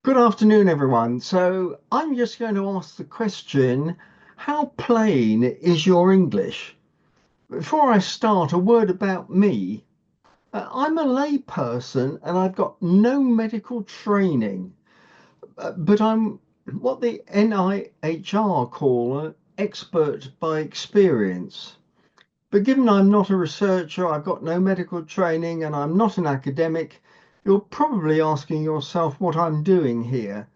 Good afternoon, everyone. So I'm just going to ask the question, how plain is your English? Before I start, a word about me. I'm a lay person and I've got no medical training, but I'm what the NIHR call an expert by experience. But given I'm not a researcher, I've got no medical training, and I'm not an academic, you're probably asking yourself what I'm doing here.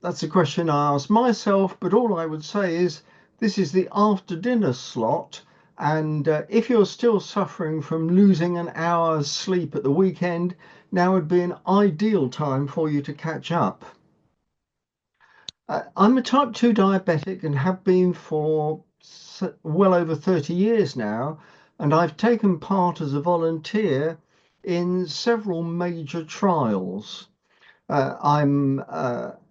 That's a question I ask myself, but all I would say is this is the after dinner slot. And if you're still suffering from losing an hour's sleep at the weekend, now would be an ideal time for you to catch up. I'm a type 2 diabetic and have been for well over 30 years now, and I've taken part as a volunteer in several major trials. I'm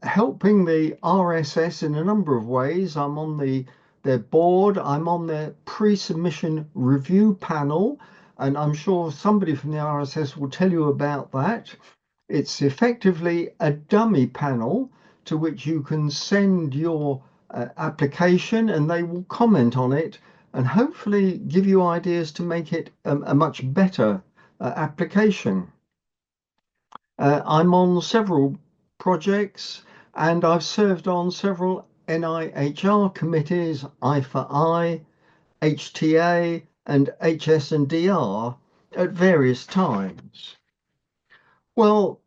helping the RSS in a number of ways. I'm on their board. I'm on their pre-submission review panel, and I'm sure somebody from the RSS will tell you about that. It's effectively a dummy panel to which you can send your application, and they will comment on it and hopefully give you ideas to make it a much better application. I'm on several projects and I've served on several NIHR committees, I for I, HTA, and HS&DR at various times. Well,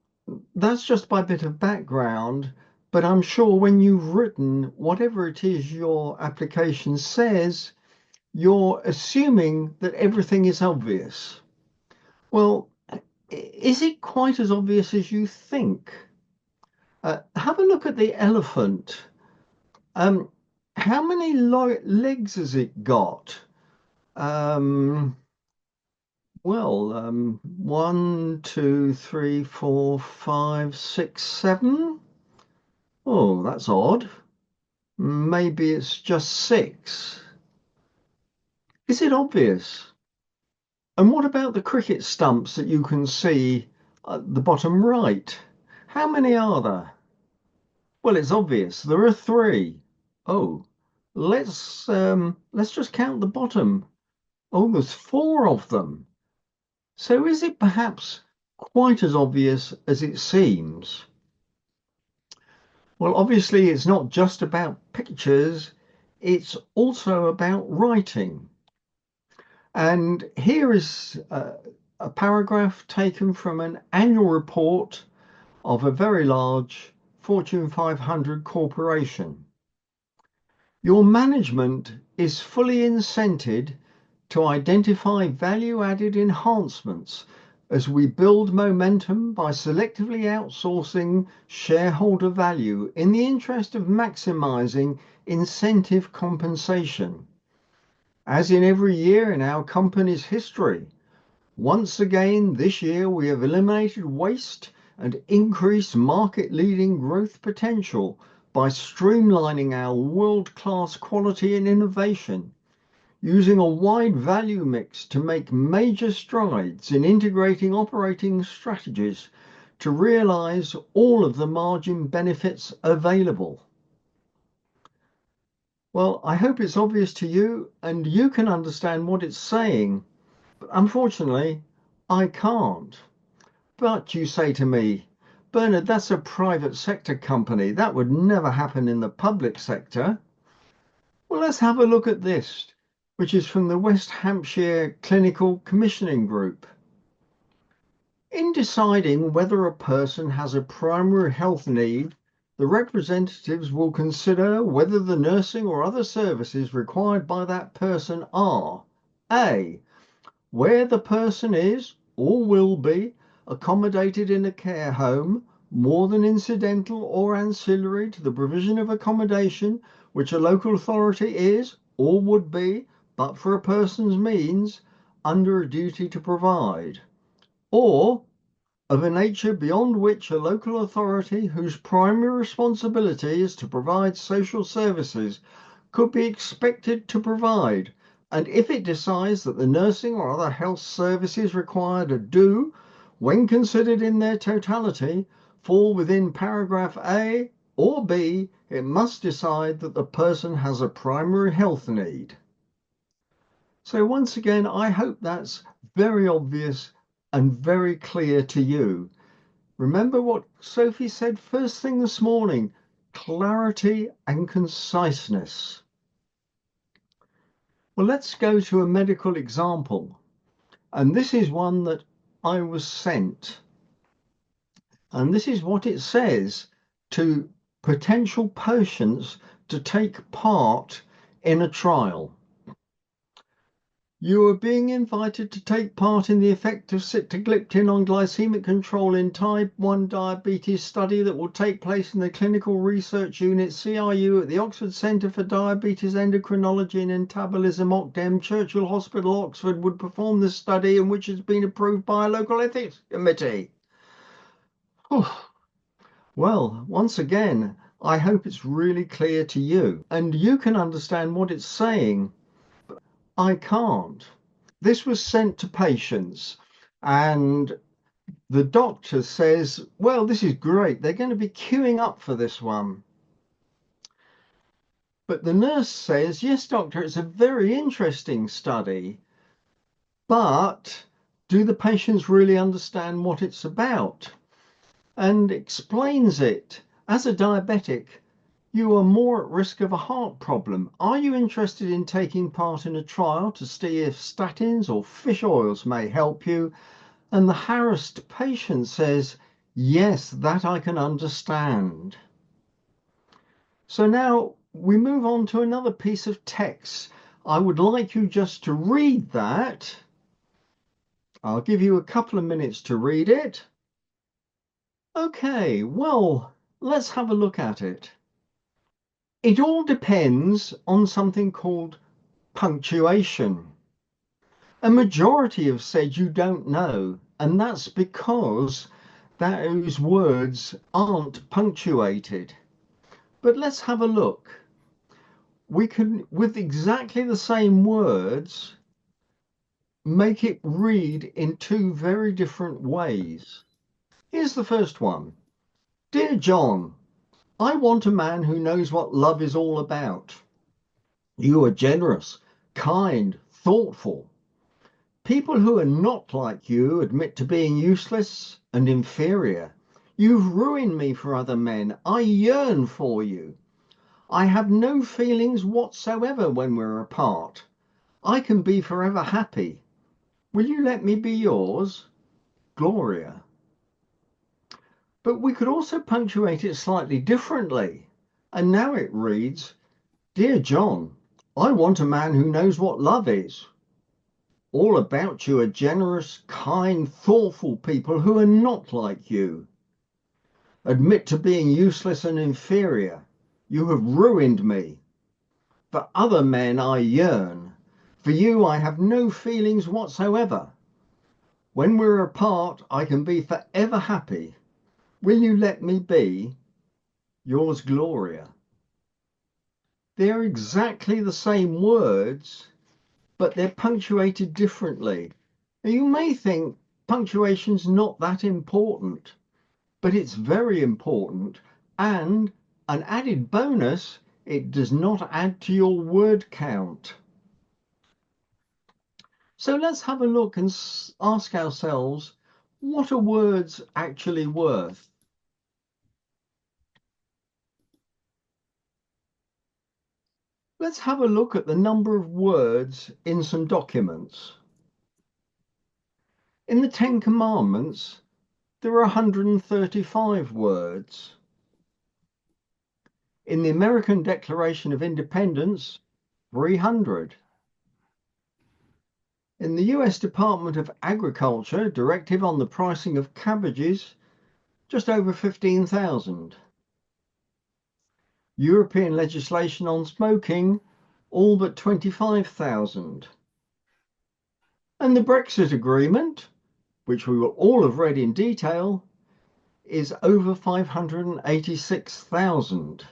that's just my bit of background, but I'm sure when you've written whatever it is your application says, you're assuming that everything is obvious. Well, is it quite as obvious as you think? Have a look at the elephant. Um, how many legs has it got? Um, one, two, three, four, five, six, seven. Oh, that's odd. Maybe it's just six. Is it obvious? And what about the cricket stumps that you can see at the bottom right? How many are there? Well, it's obvious. There are three. Oh, let's just count the bottom. Oh, there's four of them. So is it perhaps quite as obvious as it seems? Well, obviously it's not just about pictures, it's also about writing. And here is a paragraph taken from an annual report of a very large Fortune 500 corporation. Your management is fully incented to identify value-added enhancements as we build momentum by selectively outsourcing shareholder value in the interest of maximizing incentive compensation. As in every year in our company's history, once again this year we have eliminated waste and increased market-leading growth potential by streamlining our world-class quality and innovation, using a wide value mix to make major strides in integrating operating strategies to realize all of the margin benefits available. Well, I hope it's obvious to you and you can understand what it's saying, but unfortunately, I can't. But you say to me, Bernard, that's a private sector company. That would never happen in the public sector. Well, let's have a look at this, which is from the West Hampshire Clinical Commissioning Group. In deciding whether a person has a primary health need, the representatives will consider whether the nursing or other services required by that person are A, where the person is or will be accommodated in a care home, more than incidental or ancillary to the provision of accommodation which a local authority is or would be, but for a person's means, under a duty to provide, or of a nature beyond which a local authority whose primary responsibility is to provide social services could be expected to provide, and if it decides that the nursing or other health services required are due, when considered in their totality, fall within paragraph A or B, it must decide that the person has a primary health need. So once again, I hope that's very obvious and very clear to you. Remember what Sophie said first thing this morning, clarity and conciseness. Well, let's go to a medical example. And this is one that I was sent. And this is what it says to potential patients to take part in a trial. You are being invited to take part in the effect of sitagliptin on glycemic control in type 1 diabetes study that will take place in the Clinical Research Unit CRU at the Oxford Centre for Diabetes Endocrinology and Metabolism, OCDEM, Churchill Hospital, Oxford, would perform this study and which has been approved by a local ethics committee. Well, once again, I hope it's really clear to you and you can understand what it's saying. I can't. This was sent to patients and the doctor says, well, this is great. They're going to be queuing up for this one. But the nurse says, yes, doctor, it's a very interesting study, but do the patients really understand what it's about? And explains it. As a diabetic, you are more at risk of a heart problem. Are you interested in taking part in a trial to see if statins or fish oils may help you? And the harassed patient says, yes, that I can understand. So now we move on to another piece of text. I would like you just to read that. I'll give you a couple of minutes to read it. Okay, well, let's have a look at it. It all depends on something called punctuation. A majority have said you don't know, and that's because those words aren't punctuated. But let's have a look. We can, with exactly the same words, make it read in two very different ways. Here's the first one. Dear John, I want a man who knows what love is all about. You are generous, kind, thoughtful. People who are not like you admit to being useless and inferior. You've ruined me for other men. I yearn for you. I have no feelings whatsoever when we're apart. I can be forever happy. Will you let me be yours? Gloria. But we could also punctuate it slightly differently. And now it reads, Dear John, I want a man who knows what love is. All about you are generous, kind, thoughtful people who are not like you. Admit to being useless and inferior. You have ruined me. For other men I yearn. For you I have no feelings whatsoever. When we're apart, I can be forever happy. Will you let me be? Yours, Gloria. They're exactly the same words, but they're punctuated differently. Now, you may think punctuation's not that important, but it's very important. And an added bonus, it does not add to your word count. So let's have a look and ask ourselves, what are words actually worth? Let's have a look at the number of words in some documents. In the Ten Commandments, there are 135 words. In the American Declaration of Independence, 300. In the US Department of Agriculture Directive on the Pricing of Cabbages, just over 15,000. European legislation on smoking, all but 25,000. And the Brexit Agreement, which we will all have read in detail, is over 586,000.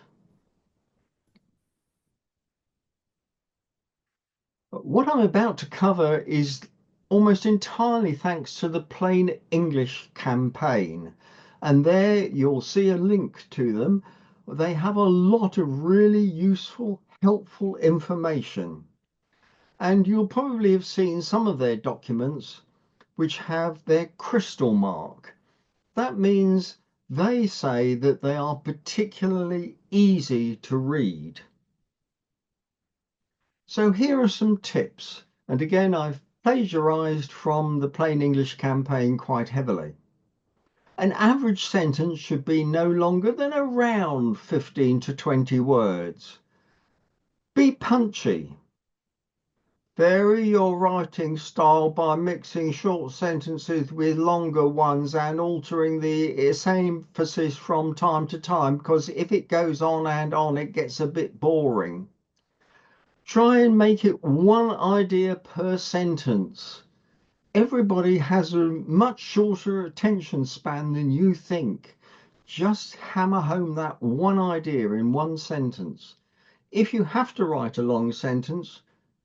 What I'm about to cover is almost entirely thanks to the Plain English campaign. And there you'll see a link to them. They have a lot of really useful, helpful information. And you'll probably have seen some of their documents which have their crystal mark. That means they say that they are particularly easy to read. So here are some tips. And again, I've plagiarized from the Plain English campaign quite heavily. An average sentence should be no longer than around 15 to 20 words. Be punchy. Vary your writing style by mixing short sentences with longer ones and altering the emphasis from time to time, because if it goes on and on, it gets a bit boring. Try and make it one idea per sentence. Everybody has a much shorter attention span than you think. Just hammer home that one idea in one sentence. If you have to write a long sentence,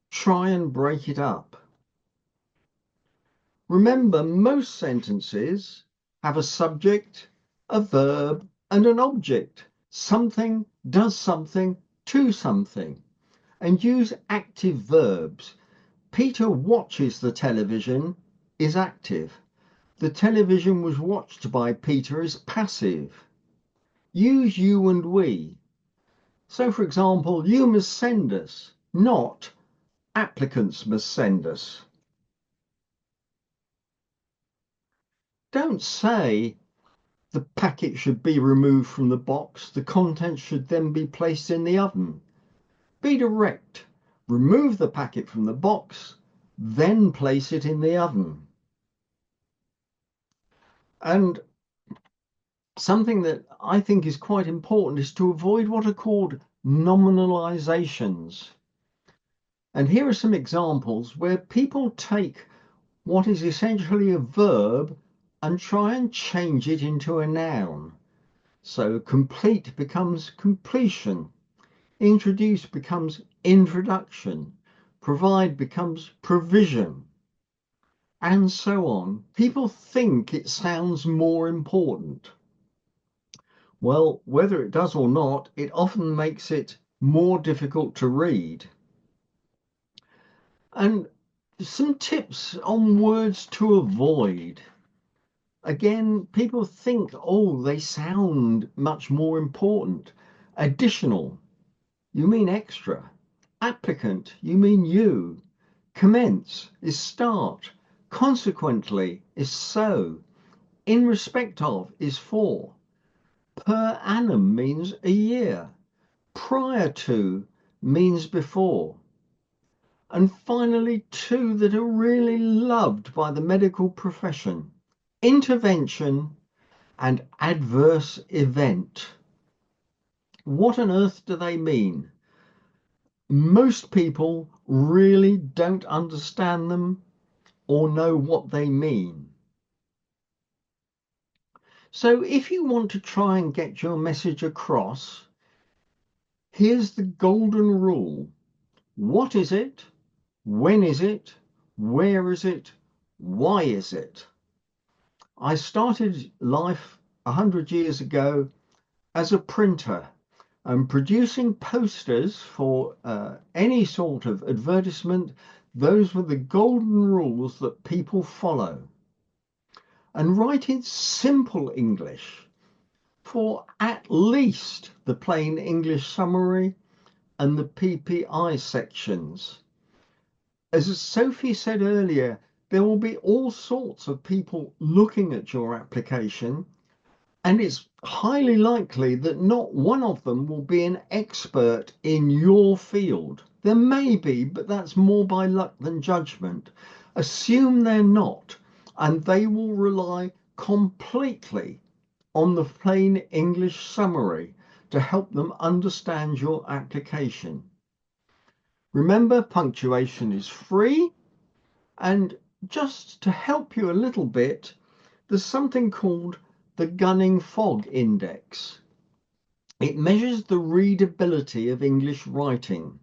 try and break it up. Remember, most sentences have a subject, a verb, and an object. Something does something to something. And use active verbs. Peter watches the television is active. The television was watched by Peter is passive. Use you and we. So, for example, you must send us, not applicants must send us. Don't say the packet should be removed from the box, the contents should then be placed in the oven. Be direct. Remove the packet from the box, then place it in the oven. And something that I think is quite important is to avoid what are called nominalizations. And here are some examples where people take what is essentially a verb and try and change it into a noun. So complete becomes completion, introduce becomes introduction, provide becomes provision, and so on. People think it sounds more important. Well, whether it does or not, it often makes it more difficult to read. And some tips on words to avoid. Again, people think, oh, they sound much more important. Additional, you mean extra. Applicant, you mean you. Commence is start. Consequently is so. In respect of is for. Per annum means a year. Prior to means before. And finally, two that are really loved by the medical profession: intervention and adverse event. What on earth do they mean? Most people really don't understand them or know what they mean. So if you want to try and get your message across, here's the golden rule. What is it? When is it? Where is it? Why is it? I started life 100 years ago as a printer and producing posters for any sort of advertisement. Those were the golden rules that people follow. And write in simple English for at least the plain English summary and the PPI sections. As Sophie said earlier, there will be all sorts of people looking at your application, and it's highly likely that not one of them will be an expert in your field. There may be, but that's more by luck than judgment. Assume they're not, and they will rely completely on the plain English summary to help them understand your application. Remember, punctuation is free, and just to help you a little bit, there's something called the Gunning Fog Index. It measures the readability of English writing.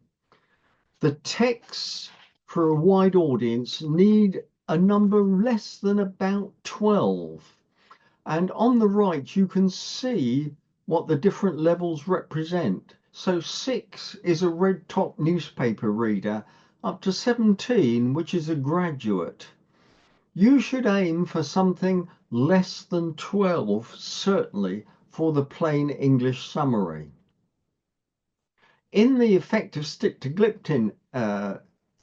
The texts for a wide audience need a number less than about 12. And on the right, you can see what the different levels represent. So 6 is a red top newspaper reader, up to 17, which is a graduate. You should aim for something less than 12, certainly, for the plain English summary. In the effective stick-to-glyptin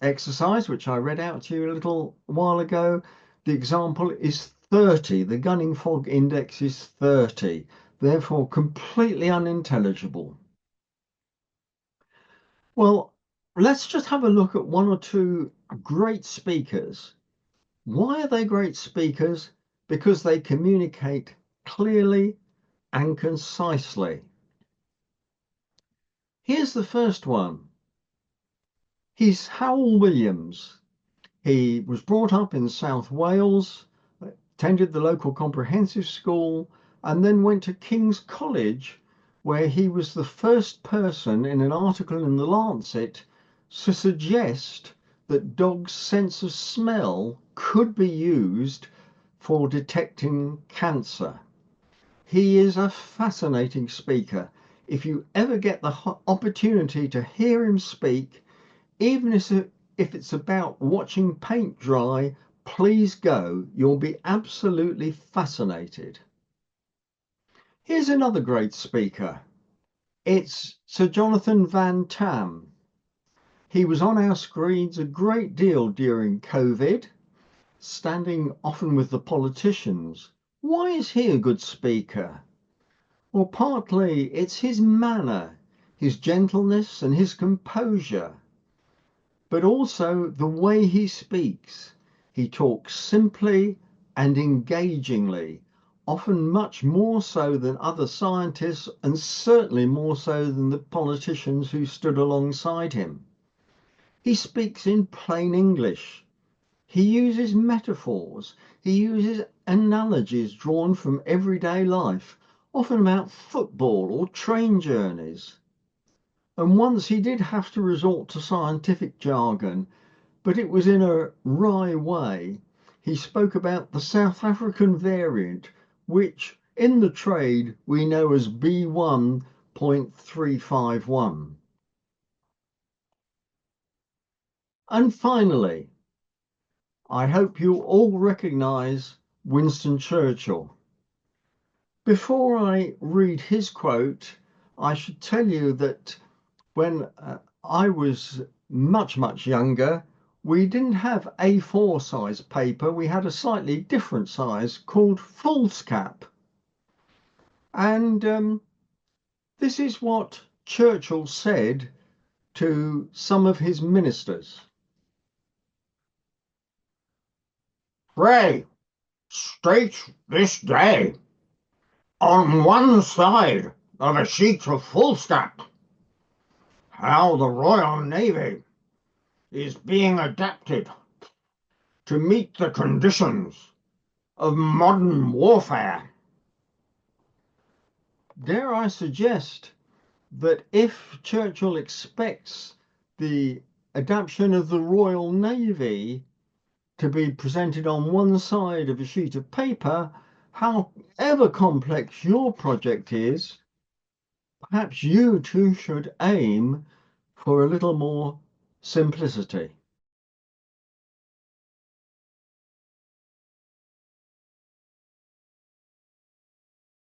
exercise, which I read out to you a little while ago, the example is 30. The gunning fog index is 30, therefore completely unintelligible. Well, let's just have a look at one or two great speakers. Why are they great speakers? Because they communicate clearly and concisely. Here's the first one. He's Howell Williams. He was brought up in South Wales, attended the local comprehensive school, and then went to King's College, where he was the first person in an article in the Lancet to suggest that dogs' sense of smell could be used for detecting cancer. He is a fascinating speaker. If you ever get the opportunity to hear him speak, even if it's about watching paint dry, please go. You'll be absolutely fascinated. Here's another great speaker. It's Sir Jonathan Van Tam. He was on our screens a great deal during COVID, standing often with the politicians. Why is he a good speaker? Well, partly it's his manner, his gentleness and his composure, but also the way he speaks. He talks simply and engagingly, often much more so than other scientists, and certainly more so than the politicians who stood alongside him. He speaks in plain English. He uses metaphors. He uses analogies drawn from everyday life, often about football or train journeys. And once he did have to resort to scientific jargon, but it was in a wry way. He spoke about the South African variant, which in the trade we know as B1.351. And finally, I hope you all recognise Winston Churchill. Before I read his quote, I should tell you that when I was much younger, we didn't have A4 size paper. We had a slightly different size called foolscap. And this is what Churchill said to some of his ministers. Pray, state this day on one side of a sheet of foolscap how the Royal Navy is being adapted to meet the conditions of modern warfare. Dare I suggest that if Churchill expects the adaptation of the Royal Navy to be presented on one side of a sheet of paper, however complex your project is, perhaps you too should aim for a little more simplicity.